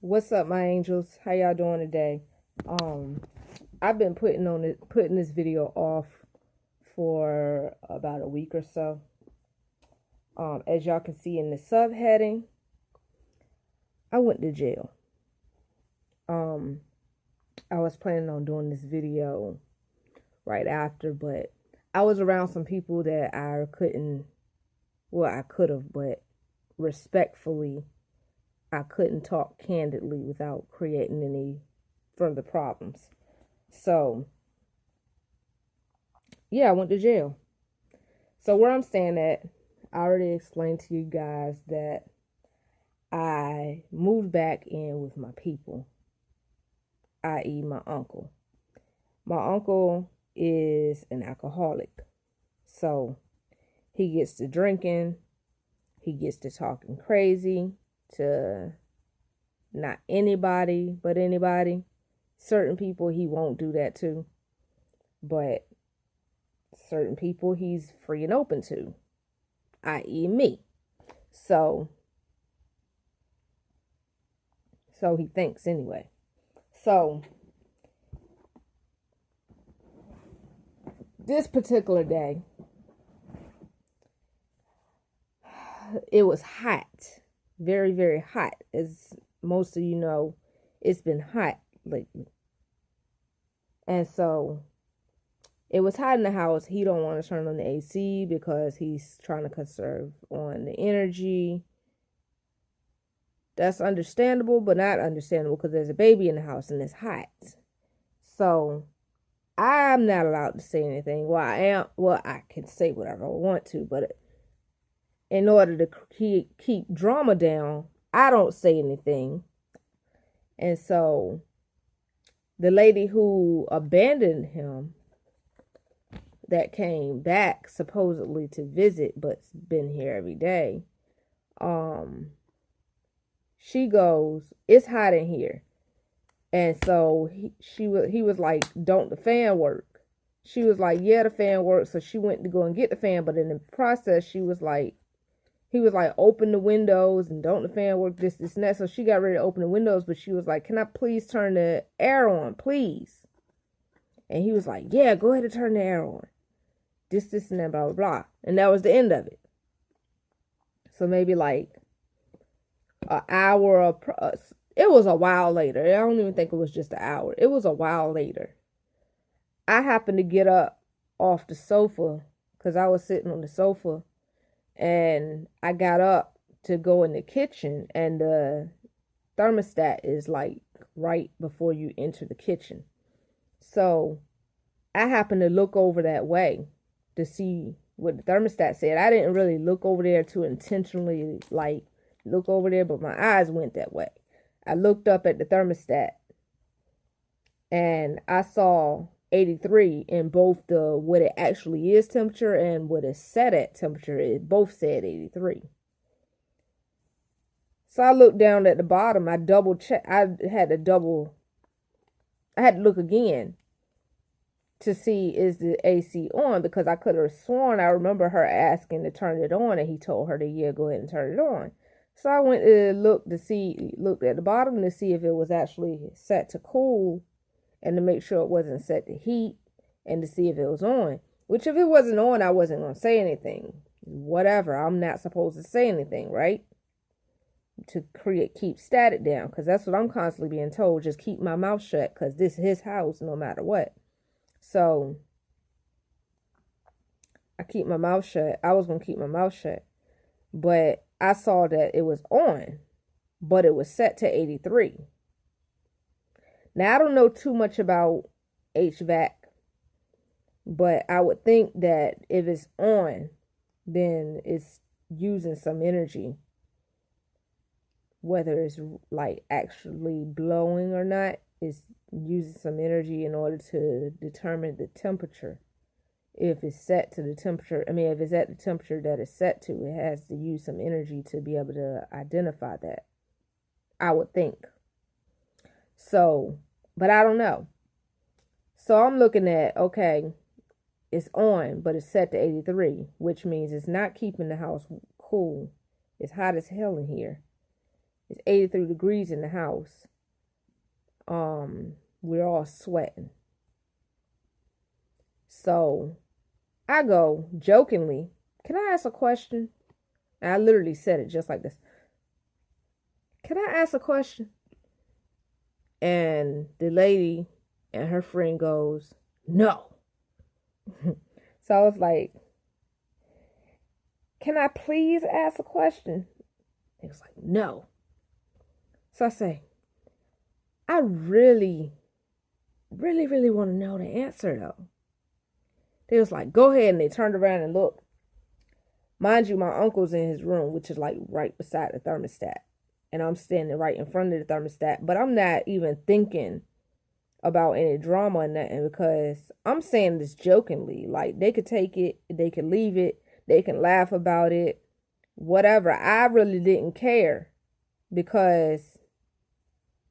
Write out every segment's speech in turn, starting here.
What's up, my angels? How y'all doing today? I've been putting this video off for about a week or so. As y'all can see in the subheading, I went to jail. Um, I was planning on doing this video right after, but I was around some people that I couldn't. Well, I could have, but respectfully, I couldn't talk candidly without creating any further problems. So yeah, I went to jail. So where I'm staying at, I already explained to you guys that I moved back in with my people, i.e. my uncle. My uncle is an alcoholic. So he gets to drinking, he gets to talking crazy to not anybody but anybody. Certain people he won't do that to, but certain people he's free and open to, i.e. me. So he thinks anyway. So this particular day, it was hot, very, very hot. As most of you know, it's been hot lately. And so it was hot in the house. He don't want to turn on the AC because he's trying to conserve on the energy. That's understandable, but not understandable because there's a baby in the house and it's hot. So I'm not allowed to say anything. Well, I am. Well, I can say whatever I want to, but in order to keep drama down, I don't say anything. And so the lady who abandoned him, that came back supposedly to visit but's been here every day, she goes, it's hot in here. And so he was like, don't the fan work? She was like, yeah, the fan works. So she went to go and get the fan, but in the process he was like, open the windows and don't the fan work, this and that. So she got ready to open the windows, but she was like, can I please turn the air on, please? And he was like, yeah, go ahead and turn the air on. This and that, blah, blah, blah. And that was the end of it. So maybe like an hour, it was a while later. I don't even think it was just an hour. It was a while later. I happened to get up off the sofa because I was sitting on the sofa, and I got up to go in the kitchen, and the thermostat is like right before you enter the kitchen. So I happened to look over that way to see what the thermostat said. I didn't really look over there to intentionally like look over there, but my eyes went that way. I looked up at the thermostat and I saw 83 in both the what it actually is temperature and what it's set at temperature. It both said 83. So I looked down at the bottom. I double checked. I had to look again to see is the AC on, because I could have sworn I remember her asking to turn it on, and he told her to, yeah, go ahead and turn it on. So I went to looked at the bottom to see if it was actually set to cool and to make sure it wasn't set to heat, and to see if it was on. Which if it wasn't on, I wasn't going to say anything. Whatever. I'm not supposed to say anything, right? To keep static down, because that's what I'm constantly being told. Just keep my mouth shut because this is his house no matter what. So I keep my mouth shut. I was going to keep my mouth shut. But I saw that it was on, but it was set to 83. Now, I don't know too much about HVAC, but I would think that if it's on, then it's using some energy. Whether it's like actually blowing or not, it's using some energy in order to determine the temperature. If it's set to the temperature, if it's at the temperature that it's set to, it has to use some energy to be able to identify that, I would think. So, but I don't know. So I'm looking at, okay, it's on, but it's set to 83, which means it's not keeping the house cool. It's hot as hell in here. It's 83 degrees in the house. We're all sweating. So I go jokingly, can I ask a question? And I literally said it just like this. Can I ask a question? And the lady and her friend goes, no. So I was like, can I please ask a question? He was like, no. So I say, I really want to know the answer though. They was like, go ahead. And they turned around and looked. Mind you, my uncle's in his room, which is like right beside the thermostat. And I'm standing right in front of the thermostat. But I'm not even thinking about any drama or nothing because I'm saying this jokingly. Like, they could take it, they could leave it, they can laugh about it, whatever. I really didn't care because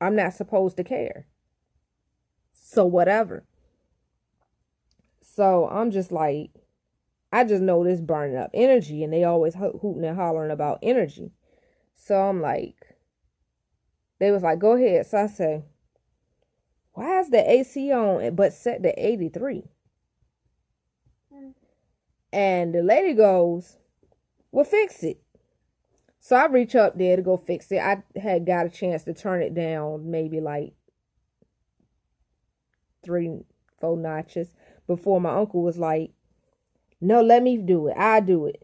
I'm not supposed to care. So whatever. So I'm just like, I just know this burning up energy, and they always hooting and hollering about energy. So I'm like, they was like, go ahead. So I say, why is the AC on but set to 83? And the lady goes, well, fix it. So I reach up there to go fix it. I had got a chance to turn it down maybe like 3-4 notches before my uncle was like, no, let me do it. I'll do it.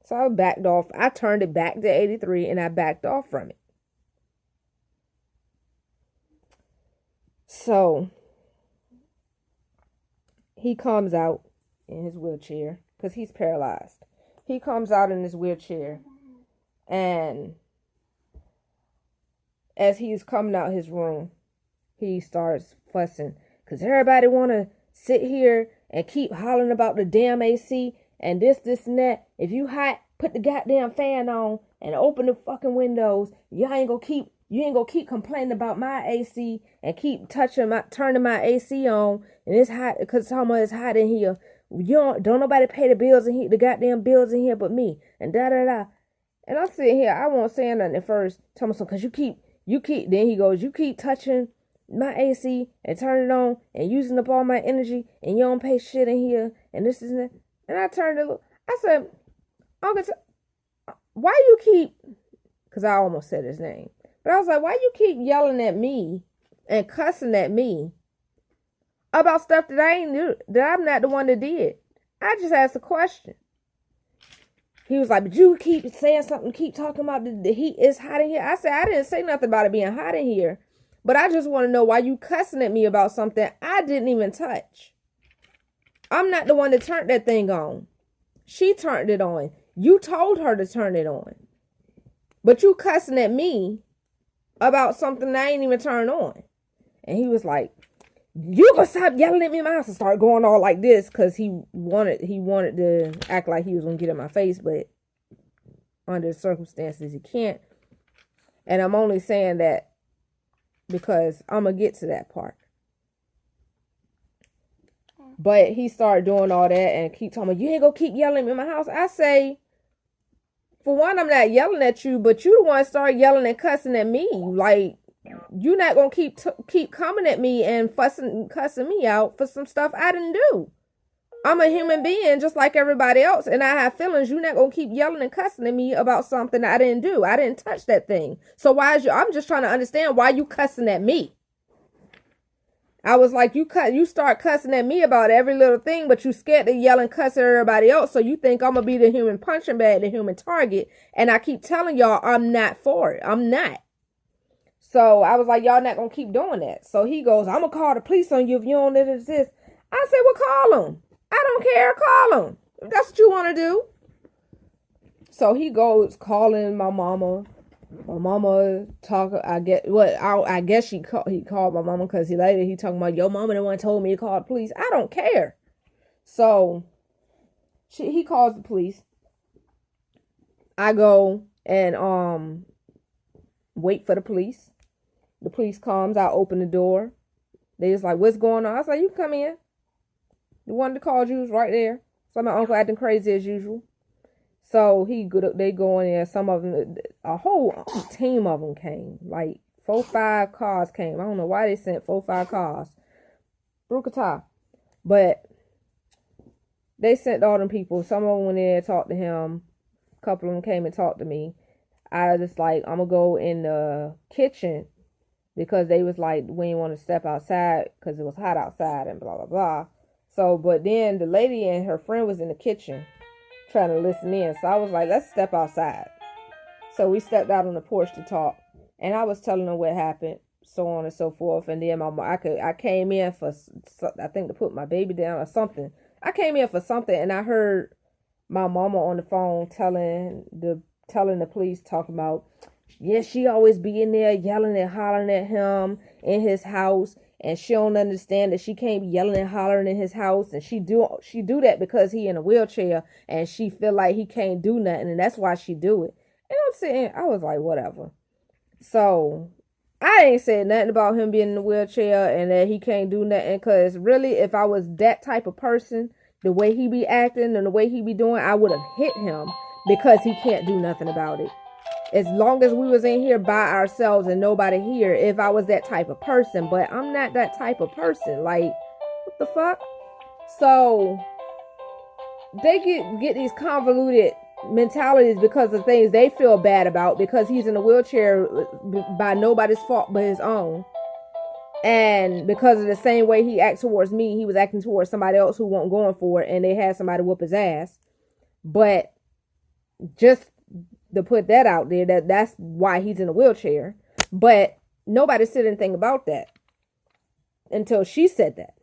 So I backed off. I turned it back to 83 and I backed off from it. So he comes out in his wheelchair because he's paralyzed. He comes out in his wheelchair, and as he's coming out his room, he starts fussing because everybody want to sit here and keep hollering about the damn AC and this, and that. If you hot, put the goddamn fan on and open the fucking windows. You ain't gonna keep complaining about my AC and keep turning my AC on, and it's hot because it's hot in here. Don't nobody pay the bills in here, the goddamn bills in here but me, and da da da. And I'm sitting here, I won't say nothing at first. Tell me something, cause you keep. Then he goes, you keep touching my AC and turning it on and using up all my energy, and you don't pay shit in here, and this is that. And I turned to look. I said, Uncle, why you keep? Cause I almost said his name. But I was like, why you keep yelling at me and cussing at me about stuff that I ain't do, that I'm not the one that did? I just asked a question. He was like, but you keep saying something, keep talking about the heat is hot in here. I said, I didn't say nothing about it being hot in here, but I just want to know why you cussing at me about something I didn't even touch. I'm not the one that turned that thing on. She turned it on. You told her to turn it on. But you cussing at me about something that I ain't even turned on. And he was like, you gonna stop yelling at me in my house, and start going all like this because he wanted to act like he was gonna get in my face, but under the circumstances he can't. And I'm only saying that because I'm gonna get to that part. But he started doing all that and keep telling me, you ain't gonna keep yelling at me in my house. I say, for one, I'm not yelling at you, but you the one start yelling and cussing at me. Like, you're not gonna keep coming at me and fussing and cussing me out for some stuff I didn't do. I'm a human being just like everybody else, and I have feelings. You're not gonna keep yelling and cussing at me about something I didn't do. I didn't touch that thing. So I'm just trying to understand why you cussing at me. I was like, you start cussing at me about every little thing, but you scared to yell and cuss at everybody else. So you think I'm gonna be the human punching bag, the human target. And I keep telling y'all I'm not for it. I'm not. So I was like, y'all not gonna keep doing that. So he goes, I'm gonna call the police on you if you don't this. I said, well, call them. I don't care. Call them. If that's what you want to do. So he goes calling my mama. My mama talk. I guess he called my mama because he talking about your mama the one told me to call the police. I don't care. So he calls the police. I go and wait for the police. The police comes. I open the door. They just like, what's going on? I was like, you come in. The one that called you was right there. So my uncle acting crazy as usual. So they go in there. Some of them, a whole team of them came. Like 4-5 cars came. I don't know why they sent 4-5 cars. Brukata. But they sent all them people. Some of them went in there and talked to him. A couple of them came and talked to me. I was just like, I'm gonna go in the kitchen because they was like, we didn't want to step outside because it was hot outside and blah blah blah. So, but then the lady and her friend was in the kitchen trying to listen in. So I was like, let's step outside. So we stepped out on the porch to talk, and I was telling them what happened, so on and so forth. And then I came in for, I think, to put my baby down or something. I came in for something, and I heard my mama on the phone telling the police, talking about, yeah, she always be in there yelling and hollering at him in his house, and she don't understand that she can't be yelling and hollering in his house, and she do that because he in a wheelchair, and she feel like he can't do nothing, and that's why she do it. And I'm saying, I was like, whatever. So I ain't said nothing about him being in a wheelchair and that he can't do nothing, because really, if I was that type of person, the way he be acting and the way he be doing, I would have hit him because he can't do nothing about it. As long as we was in here by ourselves and nobody here, if I was that type of person. But I'm not that type of person. Like, what the fuck? So they get these convoluted mentalities because of things they feel bad about, because he's in a wheelchair by nobody's fault but his own. And because of the same way he acts towards me, he was acting towards somebody else who wasn't going for it, and they had somebody whoop his ass. But just to put that out there, that's why he's in a wheelchair. But nobody said anything about that until she said that.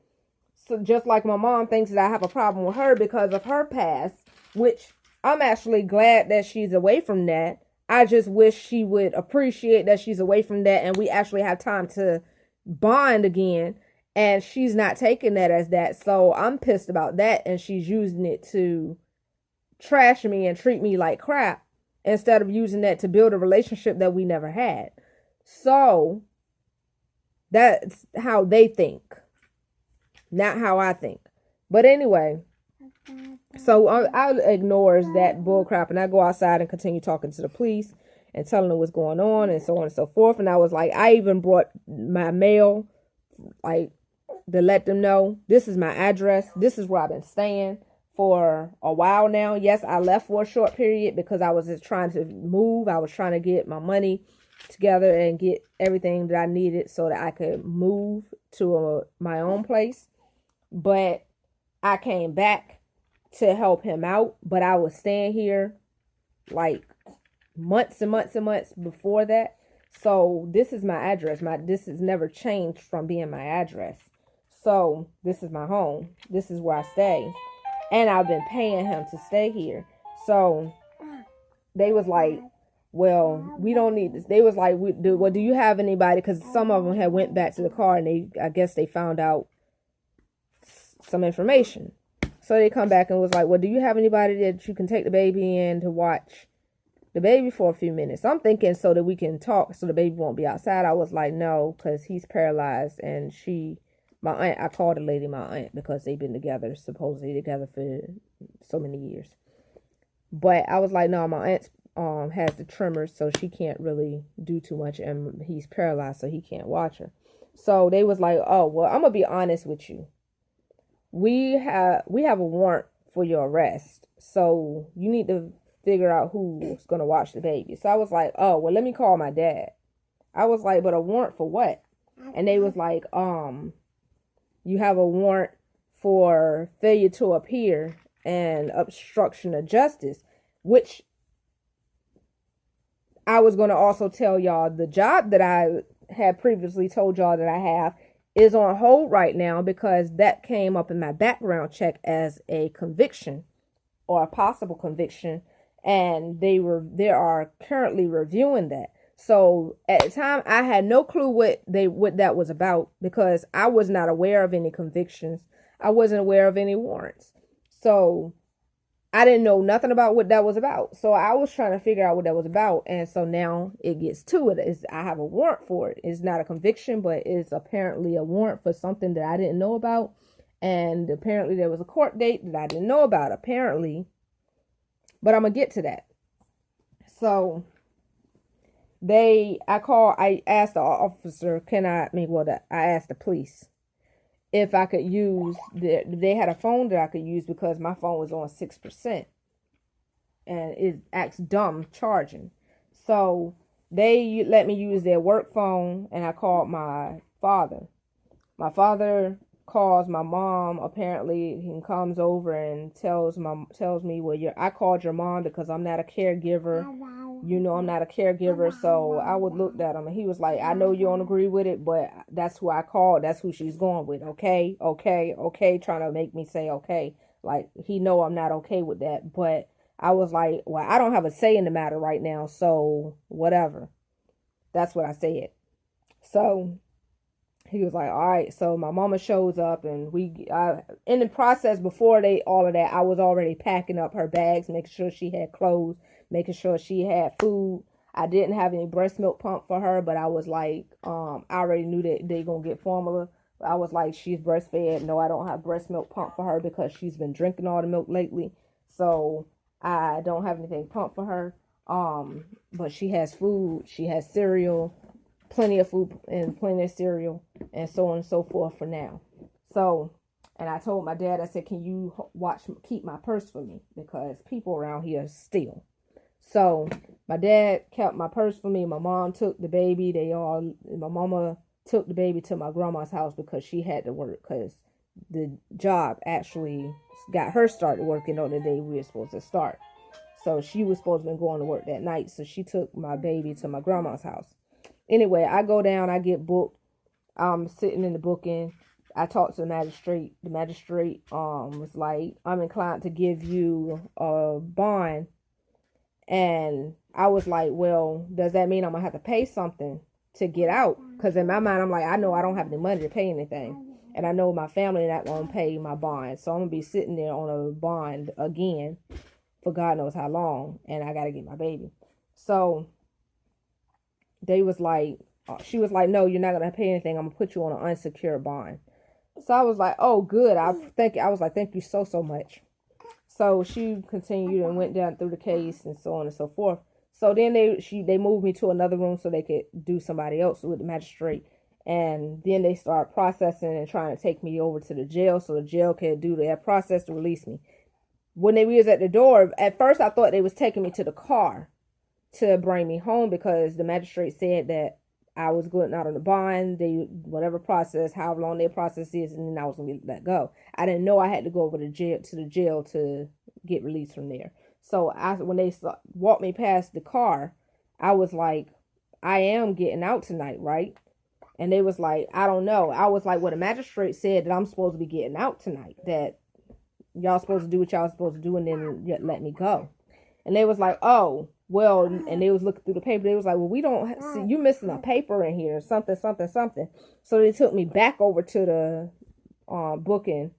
So just like my mom thinks that I have a problem with her because of her past, which I'm actually glad that she's away from that. I just wish she would appreciate that she's away from that and we actually have time to bond again. And she's not taking that as that. So I'm pissed about that. And she's using it to trash me and treat me like crap, instead of using that to build a relationship that we never had. So that's how they think, not how I think. But anyway, so I ignores that bullcrap, and I go outside and continue talking to the police and telling them what's going on and so on and so forth. And I was like, I even brought my mail, like, to let them know this is my address. This is where I've been staying for a while now. Yes, I left for a short period because I was just trying to move. I was trying to get my money together and get everything that I needed so that I could move to my own place. But I came back to help him out. But I was staying here like months and months and months before that. So this is my address. This has never changed from being my address. So this is my home. This is where I stay. And I've been paying him to stay here. So they was like, well, we don't need this. They was like, do you have anybody? Because some of them had went back to the car and I guess they found out some information. So they come back and was like, well, do you have anybody that you can take the baby in to watch the baby for a few minutes? I'm thinking so that we can talk so the baby won't be outside. I was like, no, because he's paralyzed. And my aunt, I called the lady my aunt because they've been together, supposedly together for so many years. But I was like, no, my aunt has the tremors, so she can't really do too much, and he's paralyzed, so he can't watch her. So they was like, oh, well, I'm gonna be honest with you. We have a warrant for your arrest, so you need to figure out who's gonna watch the baby. So I was like, oh, well, let me call my dad. I was like, but a warrant for what? And they was like, you have a warrant for failure to appear and obstruction of justice, which I was going to also tell y'all the job that I had previously told y'all that I have is on hold right now because that came up in my background check as a conviction or a possible conviction, and they are currently reviewing that. So at the time, I had no clue what that was about because I was not aware of any convictions. I wasn't aware of any warrants. So I didn't know nothing about what that was about. So I was trying to figure out what that was about. And so now it gets to it. I have a warrant for it. It's not a conviction, but it's apparently a warrant for something that I didn't know about. And apparently there was a court date that I didn't know about. Apparently But I'm going to get to that. So I asked the officer, I asked the police if I could use, they had a phone that I could use because my phone was on 6%. And it acts dumb charging. So they let me use their work phone, and I called my father. My father calls my mom. Apparently, he comes over and tells me, well, I called your mom because I'm not a caregiver. I'm not a caregiver. So I would look at him, and he was like, I know you don't agree with it, but that's who I called. That's who she's going with. Okay, trying to make me say okay. Like, he know I'm not okay with that, but I was like, well, I don't have a say in the matter right now, so whatever. That's what I said. So he was like, all right. So my mama shows up, and in the process before all of that, I was already packing up her bags, making sure she had clothes, making sure she had food. I didn't have any breast milk pump for her, but I was like, I already knew that they gonna get formula. I was like, she's breastfed. No, I don't have breast milk pump for her because she's been drinking all the milk lately. So I don't have anything pumped for her. But she has food, she has cereal, plenty of food and plenty of cereal, and so on and so forth for now. So, and I told my dad, I said, can you keep my purse for me? Because people around here steal. So my dad kept my purse for me. My mom took the baby. My mama took the baby to my grandma's house because she had to work, because the job actually got her started working on the day we were supposed to start. So she was supposed to be going to work that night. So she took my baby to my grandma's house. Anyway, I go down, I get booked. I'm sitting in the booking. I talked to the magistrate. The magistrate was like, I'm inclined to give you a bond. And I was like, well, does that mean I'm going to have to pay something to get out? Because in my mind, I'm like, I know I don't have any money to pay anything. And I know my family not going to pay my bond. So I'm going to be sitting there on a bond again for God knows how long. And I got to get my baby. So she was like, no, you're not going to pay anything. I'm going to put you on an unsecured bond. So I was like, oh, good. I was like, thank you so much. So she continued and went down through the case and so on and so forth. So then they moved me to another room so they could do somebody else with the magistrate. And then they started processing and trying to take me over to the jail so the jail could do their process to release me. When they was at the door, at first I thought they was taking me to the car to bring me home, because the magistrate said that I was going out on the bond, whatever process, however long their process is, and then I was going to be let go. I didn't know I had to go over to the jail to get released from there. So when they walked me past the car, I was like, I am getting out tonight, right? And they was like, I don't know. I was like, well, the magistrate said that I'm supposed to be getting out tonight, that y'all supposed to do what y'all supposed to do and then let me go. And they was like, oh, well, and they was looking through the paper. They was like, well, we don't see you missing a paper in here, something. So they took me back over to the booking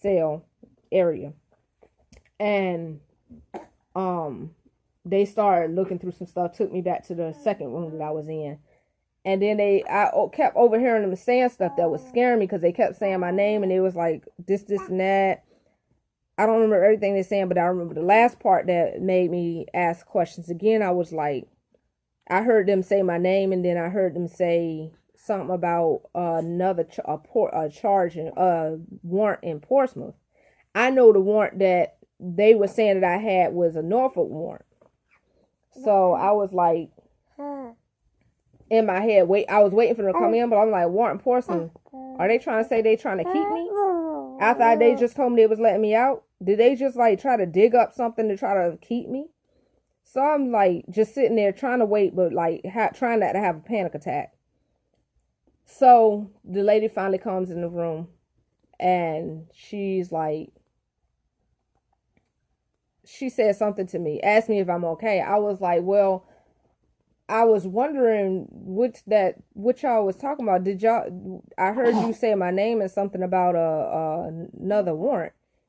cell area, and they started looking through some stuff. Took me back to the second room that I was in, and then I kept overhearing them saying stuff that was scaring me, because they kept saying my name, and they was like this and that. I don't remember everything they're saying, but I remember the last part that made me ask questions again. I was like, I heard them say my name, and then I heard them say something about another warrant in Portsmouth. I know the warrant that they were saying that I had was a Norfolk warrant. So I was like, in my head, I was waiting for them to come in, but I'm like, warrant in Portsmouth? Are they trying to say they trying to keep me? After they just told me they was letting me out? Did they just like try to dig up something to try to keep me? So I'm like just sitting there trying to wait, but like trying not to have a panic attack. So the lady finally comes in the room, and she's like, she said something to me, asked me if I'm okay. I was like, well, I was wondering what y'all was talking about. I heard you say my name and something about another warrant.